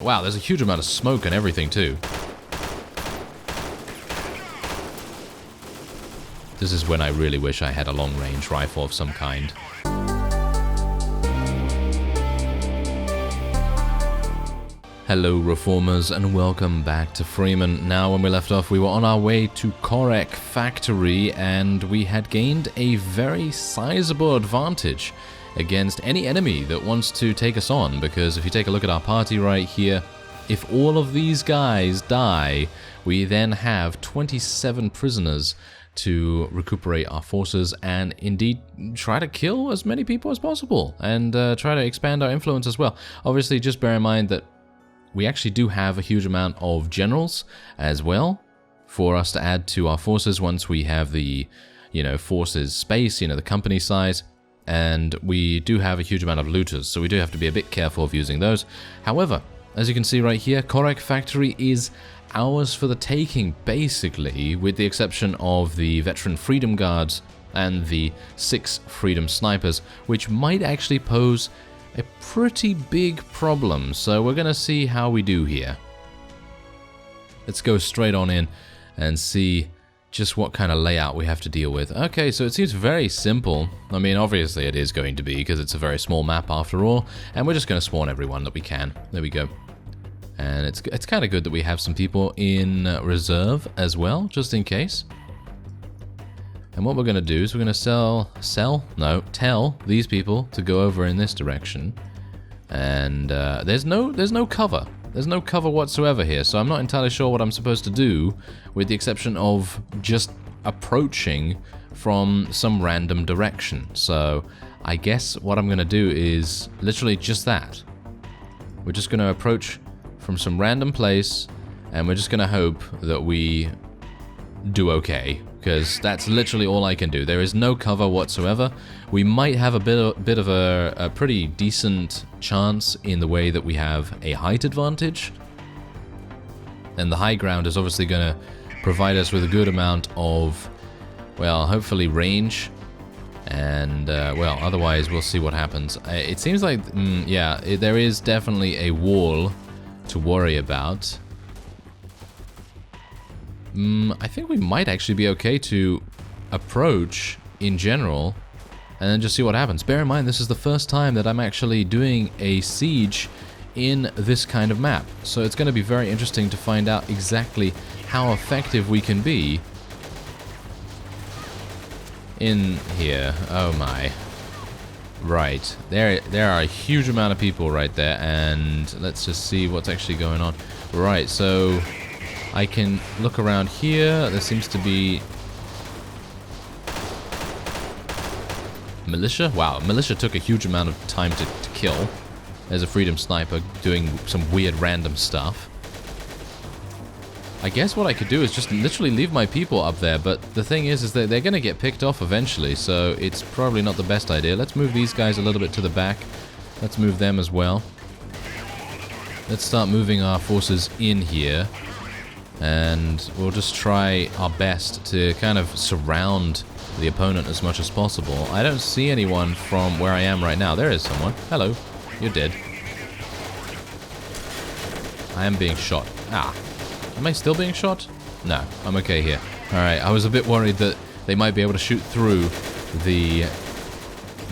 Wow, there's a huge amount of smoke and everything too. This is when I really wish I had a long-range rifle of some kind. Hello reformers and welcome back to Freeman. Now when we left off we were on our way to Korec Factory and we had gained a very sizable advantage against any enemy that wants to take us on, because if you take a look at our party right here, if all of these guys die, we then have 27 prisoners to recuperate our forces and indeed try to kill as many people as possible and try to expand our influence as well. Obviously just bear in mind that we actually do have a huge amount of generals as well for us to add to our forces once we have the, forces space, the company size. And we do have a huge amount of looters, so we do have to be a bit careful of using those. However, as you can see right here, Korec Factory is ours for the taking, basically, with the exception of the veteran Freedom Guards and the 6 Freedom Snipers, which might actually pose a pretty big problem. So we're going to see how we do here. Let's go straight on in and see just what kind of layout we have to deal with. Okay, so it seems very simple. I mean, obviously it is going to be, because it's a very small map after all, and we're just going to spawn everyone that we can. There we go. And it's kind of good that we have some people in reserve as well, just in case. And what we're going to do is we're going to tell these people to go over in this direction. And there's no cover. There's no cover whatsoever here, so I'm not entirely sure what I'm supposed to do, with the exception of just approaching from some random direction. So I guess what I'm going to do is literally just that. We're just going to approach from some random place, and we're just going to hope that we do okay, because that's literally all I can do. There is no cover whatsoever. We might have a bit of a pretty decent chance in the way that we have a height advantage, and the high ground is obviously going to provide us with a good amount of, well, hopefully range, and well, otherwise we'll see what happens. It seems like, there is definitely a wall to worry about. I think we might actually be okay to approach in general and then just see what happens. Bear in mind, this is the first time that I'm actually doing a siege in this kind of map, so it's going to be very interesting to find out exactly how effective we can be in here. Oh my. Right, there are a huge amount of people right there, and let's just see what's actually going on. Right, so I can look around here. There seems to be militia. Wow, militia took a huge amount of time to kill. There's a Freedom Sniper doing some weird random stuff. I guess what I could do is just literally leave my people up there, but the thing is that they're going to get picked off eventually, so it's probably not the best idea. Let's move these guys a little bit to the back. Let's move them as well. Let's start moving our forces in here, and we'll just try our best to kind of surround the opponent as much as possible. I don't see anyone from where I am right now. There is someone. Hello. You're dead. I am being shot. Ah. Am I still being shot? No, I'm okay here. Alright, I was a bit worried that they might be able to shoot through the,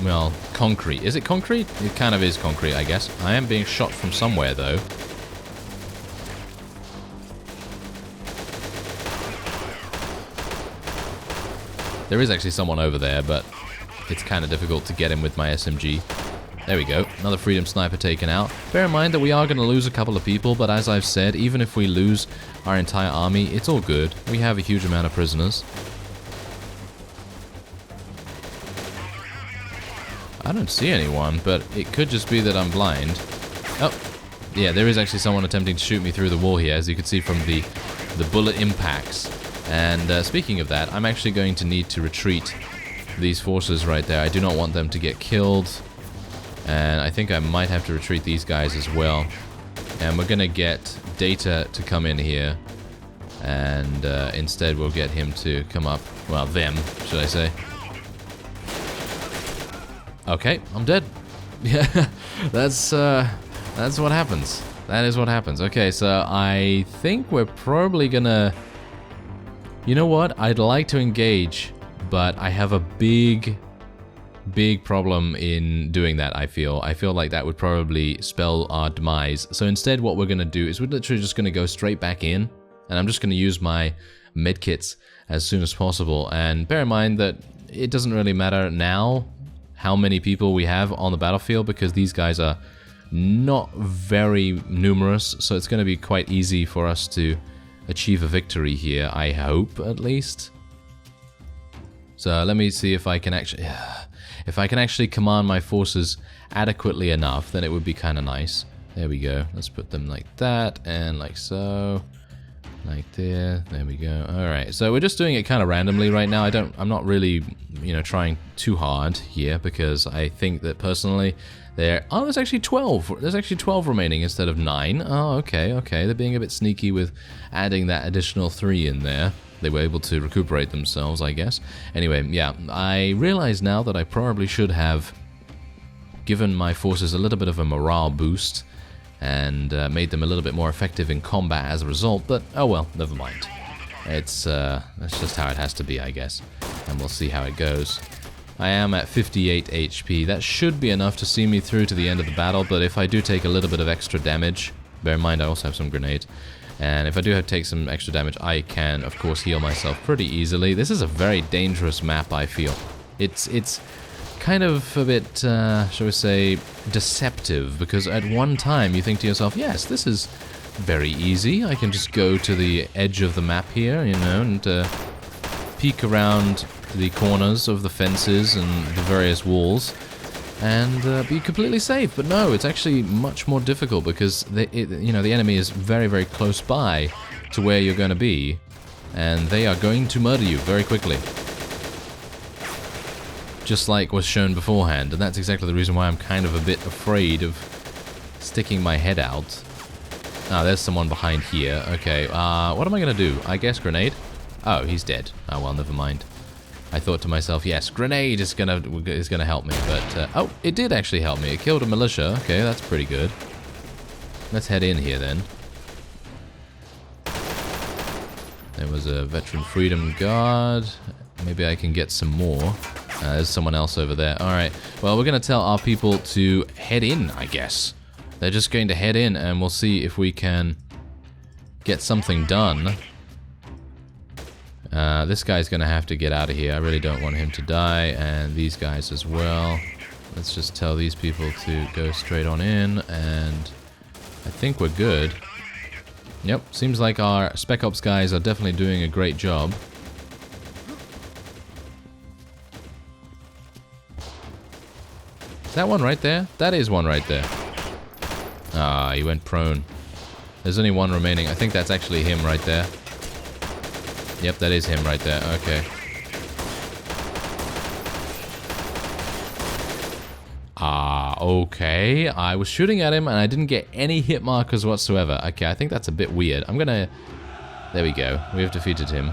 well, concrete. Is it concrete? It kind of is concrete, I guess. I am being shot from somewhere, though. There is actually someone over there, but it's kind of difficult to get him with my SMG. There we go. Another Freedom Sniper taken out. Bear in mind that we are going to lose a couple of people, but as I've said, even if we lose our entire army, it's all good. We have a huge amount of prisoners. I don't see anyone, but it could just be that I'm blind. Oh, yeah, there is actually someone attempting to shoot me through the wall here, as you can see from the bullet impacts. And speaking of that, I'm actually going to need to retreat these forces right there. I do not want them to get killed. And I think I might have to retreat these guys as well. And we're going to get Data to come in here. And instead we'll get him to come up. Well, them, should I say. Okay, I'm dead. Yeah, that's what happens. That is what happens. Okay, so I think we're probably gonna... You know what? I'd like to engage, but I have a big problem in doing that, I feel. I feel like that would probably spell our demise. So instead, what we're gonna do is we're literally just gonna go straight back in, and I'm just gonna use my medkits as soon as possible. And bear in mind that it doesn't really matter now how many people we have on the battlefield, because these guys are not very numerous, so it's going to be quite easy for us to achieve a victory here, I hope, at least. So let me see if I can actually command my forces adequately enough, then it would be kind of nice. There we go. Let's put them like that, and like so. Like there we go. Alright, so we're just doing it kind of randomly right now. I'm not really, you know, trying too hard here, because I think that personally there's actually 12. There's actually 12 remaining instead of 9. Oh, okay. They're being a bit sneaky with adding that additional 3 in there. They were able to recuperate themselves, I guess. Anyway, yeah, I realize now that I probably should have given my forces a little bit of a morale boost and made them a little bit more effective in combat as a result, but oh well, never mind. That's just how it has to be, I guess, and we'll see how it goes. I am at 58 HP. That should be enough to see me through to the end of the battle, but if I do take a little bit of extra damage, bear in mind I also have some grenades, and if I do have to take some extra damage, I can, of course, heal myself pretty easily. This is a very dangerous map, I feel. It's kind of a bit, shall we say, deceptive, because at one time you think to yourself, yes, this is very easy. I can just go to the edge of the map here, you know, and peek around the corners of the fences and the various walls and be completely safe. But no, it's actually much more difficult, because you know, the enemy is very, very close by to where you're going to be, and they are going to murder you very quickly. Just like was shown beforehand, and that's exactly the reason why I'm kind of a bit afraid of sticking my head out. Ah, there's someone behind here. Okay, what am I gonna do? I guess grenade? Oh, he's dead. Oh well, never mind. I thought to myself, yes, grenade is gonna help me, but oh, it did actually help me. It killed a militia. Okay, that's pretty good. Let's head in here then. There was a veteran freedom guard. Maybe I can get some more. There's someone else over there. Alright, well, we're going to tell our people to head in, I guess. They're just going to head in, and we'll see if we can get something done. This guy's going to have to get out of here. I really don't want him to die, and these guys as well. Let's just tell these people to go straight on in, and I think we're good. Yep, seems like our Spec Ops guys are definitely doing a great job. That one right there? That is one right there. Ah, he went prone. There's only one remaining. I think that's actually him right there. Yep, that is him right there. Okay. Okay. I was shooting at him and I didn't get any hit markers whatsoever. Okay, I think that's a bit weird. I'm gonna... There we go. We have defeated him.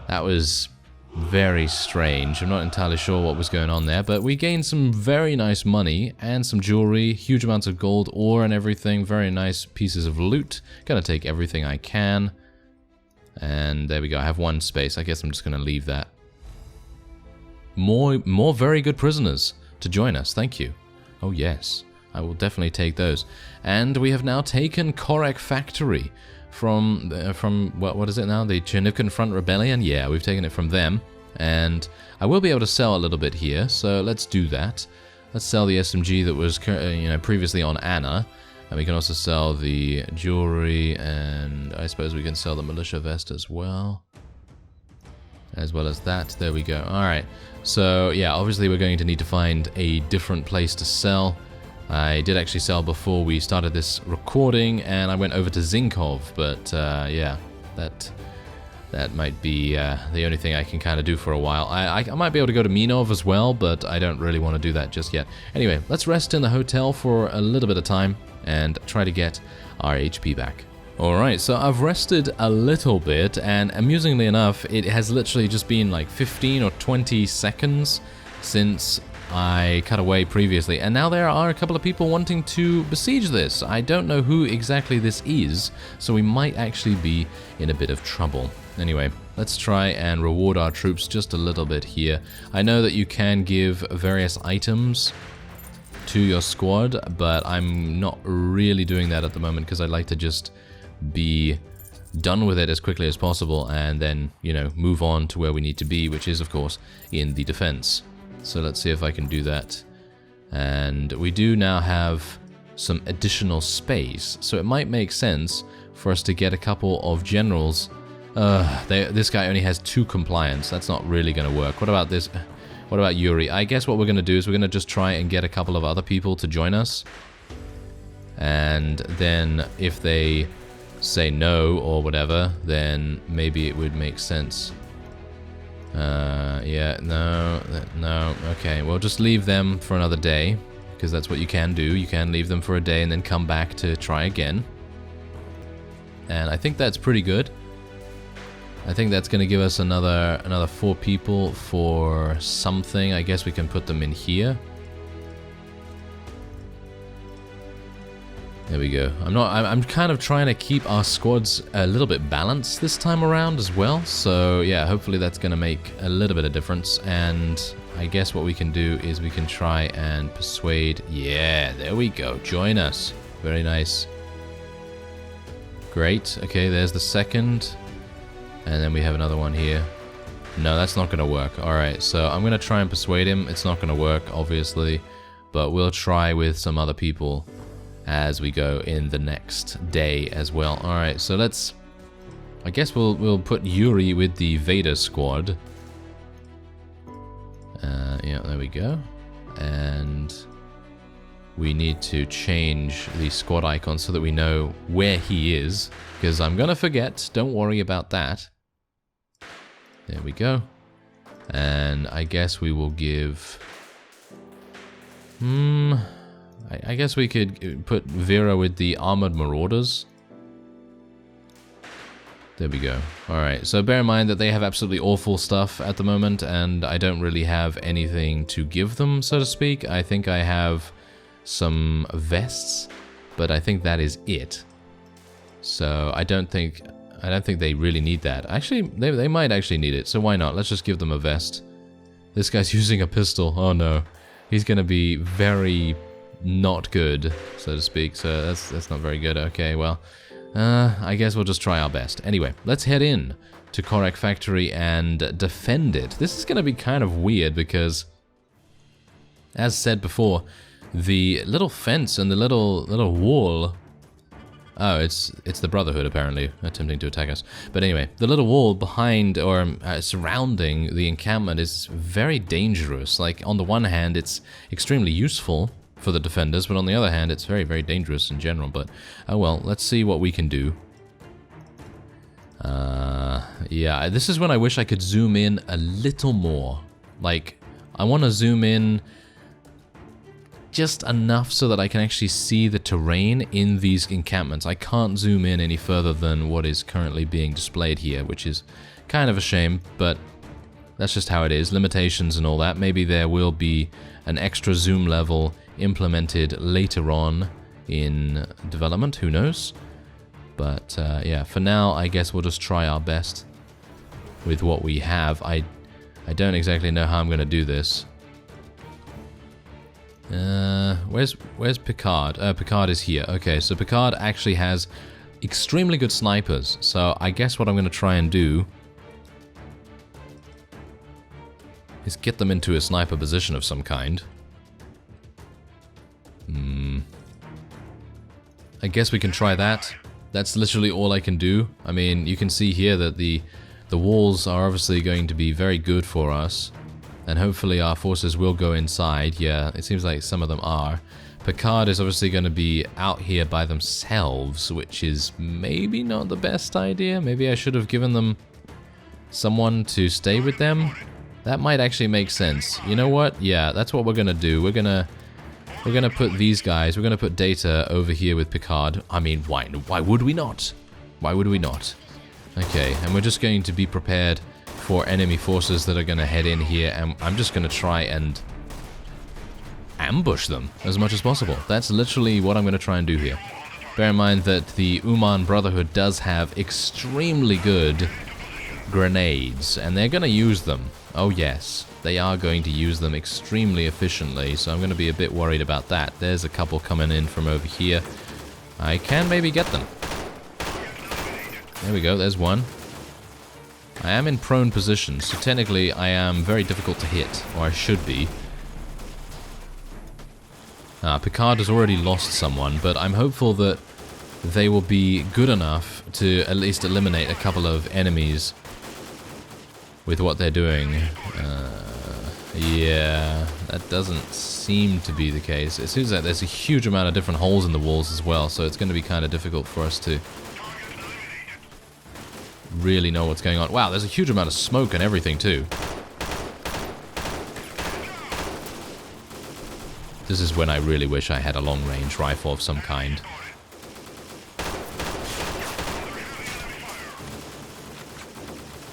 That was very strange. I'm not entirely sure what was going on there, but we gained some very nice money and some jewelry, huge amounts of gold, ore and everything. Very nice pieces of loot. Gonna take everything I can. And there we go. I have one space. I guess I'm just gonna leave that. More very good prisoners to join us. Thank you. Oh yes, I will definitely take those. And we have now taken Korec Factory from what is it now? The Chernihiv Front Rebellion? Yeah, we've taken it from them. And I will be able to sell a little bit here, so let's do that. Let's sell the SMG that was previously on Anna. And we can also sell the jewelry, and I suppose we can sell the militia vest as well. As well as that. There we go. Alright. So, yeah, obviously we're going to need to find a different place to sell. I did actually sell before we started this recording, and I went over to Zinkov, but yeah, that might be the only thing I can kind of do for a while. I might be able to go to Minov as well, but I don't really want to do that just yet. Anyway, let's rest in the hotel for a little bit of time and try to get our HP back. Alright, so I've rested a little bit, and amusingly enough, it has literally just been like 15 or 20 seconds since I cut away previously, and now there are a couple of people wanting to besiege this. I don't know who exactly this is, so we might actually be in a bit of trouble. Anyway, let's try and reward our troops just a little bit here. I know that you can give various items to your squad, but I'm not really doing that at the moment because I'd like to just be done with it as quickly as possible and then, you know, move on to where we need to be, which is, of course, in the defense. So let's see if I can do that. And we do now have some additional space, so it might make sense for us to get a couple of generals. This guy only has 2 compliance. That's not really going to work. What about this? What about Yuri? I guess what we're going to do is we're going to just try and get a couple of other people to join us. And then if they say no or whatever, then maybe it would make sense. Yeah, no, okay, we'll just leave them for another day, because that's what you can do. You can leave them for a day and then come back to try again. And I think that's pretty good. I think that's going to give us another 4 people for something. I guess we can put them in here. There we go. I'm kind of trying to keep our squads a little bit balanced this time around as well. So yeah, hopefully that's going to make a little bit of difference. And I guess what we can do is we can try and persuade. Yeah, there we go. Join us. Very nice. Great. Okay, there's the second. And then we have another one here. No, that's not going to work. Alright, so I'm going to try and persuade him. It's not going to work, obviously. But we'll try with some other people as we go in the next day as well. Alright, so let's... I guess we'll put Yuri with the Vader squad. Yeah, there we go. And we need to change the squad icon so that we know where he is. Because I'm gonna forget, don't worry about that. There we go. And I guess we will give... I guess we could put Vera with the Armored Marauders. There we go. Alright, so bear in mind that they have absolutely awful stuff at the moment, and I don't really have anything to give them, so to speak. I think I have some vests, but I think that is it. So I don't think they really need that. Actually, they might actually need it, so why not? Let's just give them a vest. This guy's using a pistol. Oh no. He's gonna be very... not good, so to speak, so that's not very good. Okay, well, I guess we'll just try our best. Anyway, let's head in to Korec Factory and defend it. This is going to be kind of weird because, as said before, the little fence and the little wall... Oh, it's the Brotherhood, apparently, attempting to attack us. But anyway, the little wall behind, or surrounding the encampment is very dangerous. Like, on the one hand, it's extremely useful for the defenders, but on the other hand, it's very, very dangerous in general. But, oh well, let's see what we can do. Yeah, this is when I wish I could zoom in a little more. Like, I want to zoom in just enough so that I can actually see the terrain in these encampments. I can't zoom in any further than what is currently being displayed here, which is kind of a shame, but that's just how it is. Limitations and all that. Maybe there will be an extra zoom level implemented later on in development, who knows? But yeah, for now, I guess we'll just try our best with what we have. I don't exactly know how I'm going to do this. Where's Picard? Picard is here. Okay, so Picard actually has extremely good snipers. So I guess what I'm going to try and do is get them into a sniper position of some kind. I guess we can try that. That's literally all I can do. I mean, you can see here that the walls are obviously going to be very good for us. And hopefully our forces will go inside. Yeah, it seems like some of them are. Picard is obviously going to be out here by themselves, which is maybe not the best idea. Maybe I should have given them someone to stay with them. That might actually make sense. You know what? Yeah, that's what we're going to do. We're going to put these guys, we're going to put Data over here with Picard. I mean, why would we not? Why would we not? Okay, and we're just going to be prepared for enemy forces that are going to head in here, and I'm just going to try and ambush them as much as possible. That's literally what I'm going to try and do here. Bear in mind that the Uman Brotherhood does have extremely good grenades, and they're going to use them. Oh yes, they are going to use them extremely efficiently, so I'm going to be a bit worried about that. There's a couple coming in from over here. I can maybe get them. There we go, there's one. I am in prone position, so technically I am very difficult to hit, or I should be. Picard has already lost someone, but I'm hopeful that they will be good enough to at least eliminate a couple of enemies with what they're doing. Yeah, that doesn't seem to be the case. It seems like there's a huge amount of different holes in the walls as well, so it's going to be kind of difficult for us to really know what's going on. Wow, there's a huge amount of smoke and everything too. This is when I really wish I had a long-range rifle of some kind.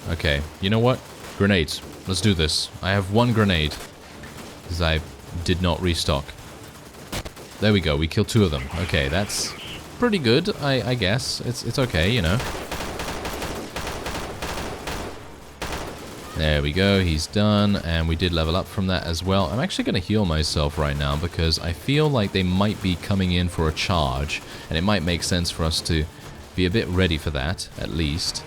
Okay, you know what? Grenades. Let's do this. I have one grenade, because I did not restock. There we go, we killed two of them. Okay, that's pretty good, I guess. It's okay, you know. There we go, he's done, and we did level up from that as well. I'm actually going to heal myself right now because I feel like they might be coming in for a charge, and it might make sense for us to be a bit ready for that, at least.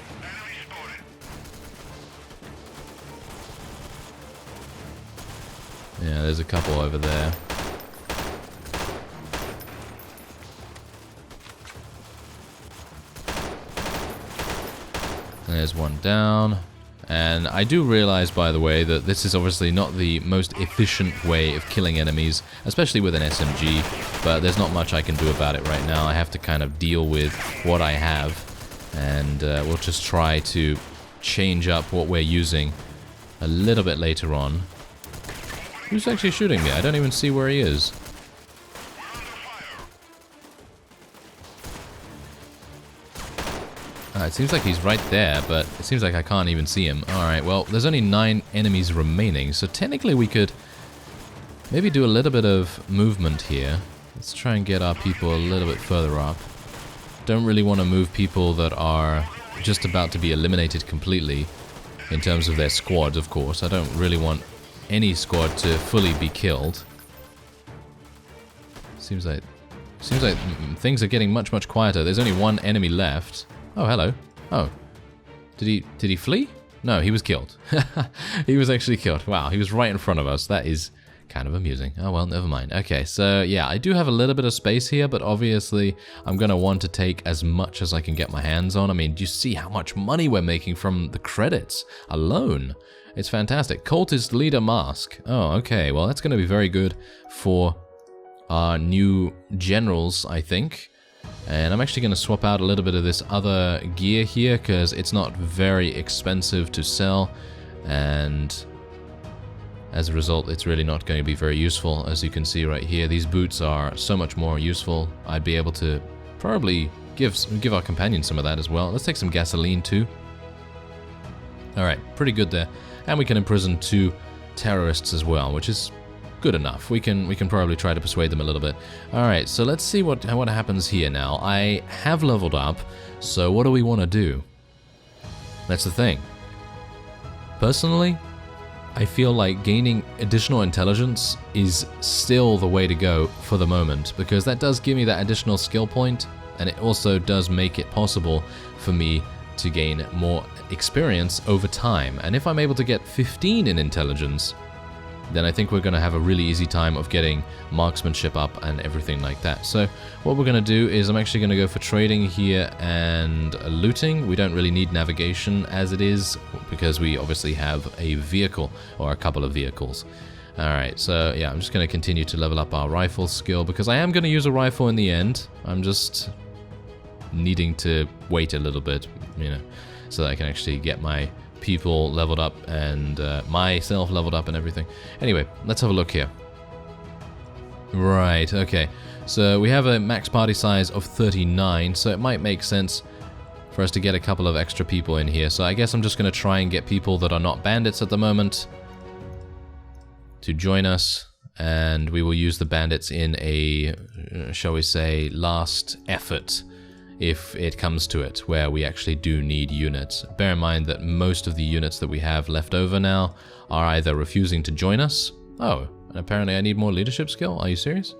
Yeah, there's a couple over there. There's one down. And I do realize, by the way, that this is obviously not the most efficient way of killing enemies, especially with an SMG, but there's not much I can do about it right now. I have to kind of deal with what I have, and we'll just try to change up what we're using a little bit later on. Who's actually shooting me? I don't even see where he is. It seems like he's right there, but it seems like I can't even see him. Alright, well, there's only 9 enemies remaining, so technically we could maybe do a little bit of movement here. Let's try and get our people a little bit further up. Don't really want to move people that are just about to be eliminated completely, in terms of their squads, of course. I don't really want any squad to fully be killed. Seems like things are getting much quieter. There's only one enemy left. Oh, hello. Oh. Did he flee? No, he was killed. He was actually killed. Wow, he was right in front of us. That is kind of amusing. Oh, well, never mind. Okay, so yeah, I do have a little bit of space here, but obviously I'm going to want to take as much as I can get my hands on. I mean, do you see how much money we're making from the credits alone? It's fantastic. Cultist Leader Mask. Oh, okay. Well, that's going to be very good for our new generals, I think. And I'm actually going to swap out a little bit of this other gear here because it's not very expensive to sell, and as a result it's really not going to be very useful. As you can see right here, these boots are so much more useful. I'd be able to probably give our companions some of that as well. Let's take some gasoline too. Alright, pretty good there. And we can imprison 2 terrorists as well, which is good enough. We can probably try to persuade them a little bit. Alright, so let's see what happens here now. I have leveled up, so what do we want to do? That's the thing. Personally, I feel like gaining additional intelligence is still the way to go for the moment, because that does give me that additional skill point, and it also does make it possible for me to gain more experience over time. And if I'm able to get 15 in intelligence, then I think we're going to have a really easy time of getting marksmanship up and everything like that. So what we're going to do is I'm actually going to go for trading here and looting. We don't really need navigation as it is, because we obviously have a vehicle or a couple of vehicles. Alright, so yeah, I'm just going to continue to level up our rifle skill, because I am going to use a rifle in the end. I'm just needing to wait a little bit, you know, so that I can actually get my people leveled up and myself leveled up and everything. Anyway, let's have a look here. Right, okay. So we have a max party size of 39, so it might make sense for us to get a couple of extra people in here. So I guess I'm just going to try and get people that are not bandits at the moment to join us. and we will use the bandits in a, shall we say, last effort if it comes to it, where we actually do need units. Bear in mind that most of the units that we have left over now are either refusing to join us. Oh, and apparently I need more leadership skill? Are you serious?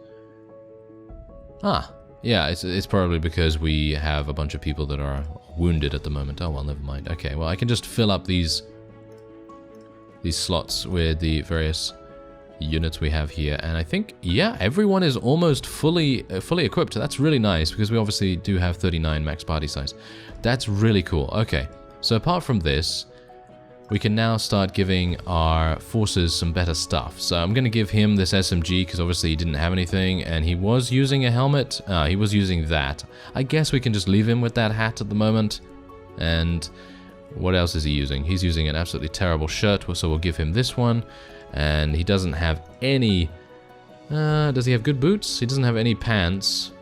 Ah, yeah, it's probably because we have a bunch of people that are wounded at the moment. Oh, well, never mind. Okay, well, I can just fill up these slots with the various units we have here, and I think, yeah, everyone is almost fully equipped. That's really nice, because we obviously do have 39 max party size. That's really cool. Okay, so apart from this, we can now start giving our forces some better stuff. So I'm going to give him this SMG, because obviously he didn't have anything, and he was using a helmet. He was using that. I guess we can just leave him with that hat at the moment. And what else is he using? He's using an absolutely terrible shirt, so we'll give him this one. And he doesn't have any... does he have good boots? He doesn't have any pants.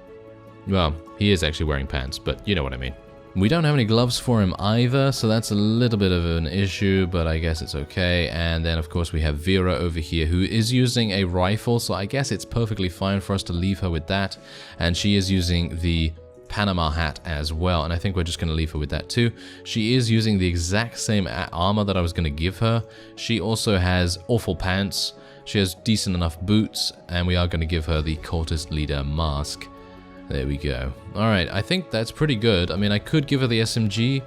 Well, he is actually wearing pants, but you know what I mean. We don't have any gloves for him either, so that's a little bit of an issue, but I guess it's okay. And then, of course, we have Vera over here, who is using a rifle, so I guess it's perfectly fine for us to leave her with that. And she is using the Panama hat as well, and I think we're just going to leave her with that too. She is using the exact same armor that I was going to give her. She also has awful pants, she has decent enough boots, and we are going to give her the cultist leader mask. There we go. Alright, I think that's pretty good. I mean, I could give her the SMG,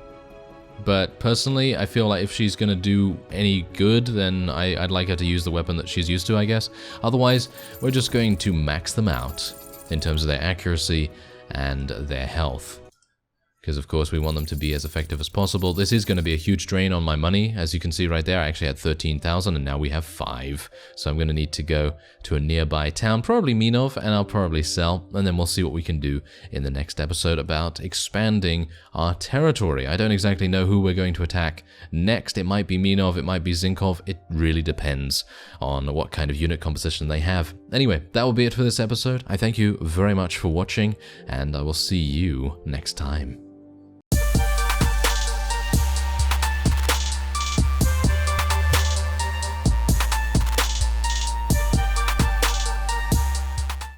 but personally, I feel like if she's going to do any good, then I'd like her to use the weapon that she's used to, I guess. Otherwise, we're just going to max them out in terms of their accuracy and their health, because of course we want them to be as effective as possible. This is going to be a huge drain on my money. As you can see right there, I actually had 13,000 and now we have 5. So I'm going to need to go to a nearby town, probably Minov, and I'll probably sell, and then we'll see what we can do in the next episode about expanding our territory. I don't exactly know who we're going to attack next. It might be Minov, it might be Zinkov. It really depends on what kind of unit composition they have. Anyway, that will be it for this episode. I thank you very much for watching, and I will see you next time.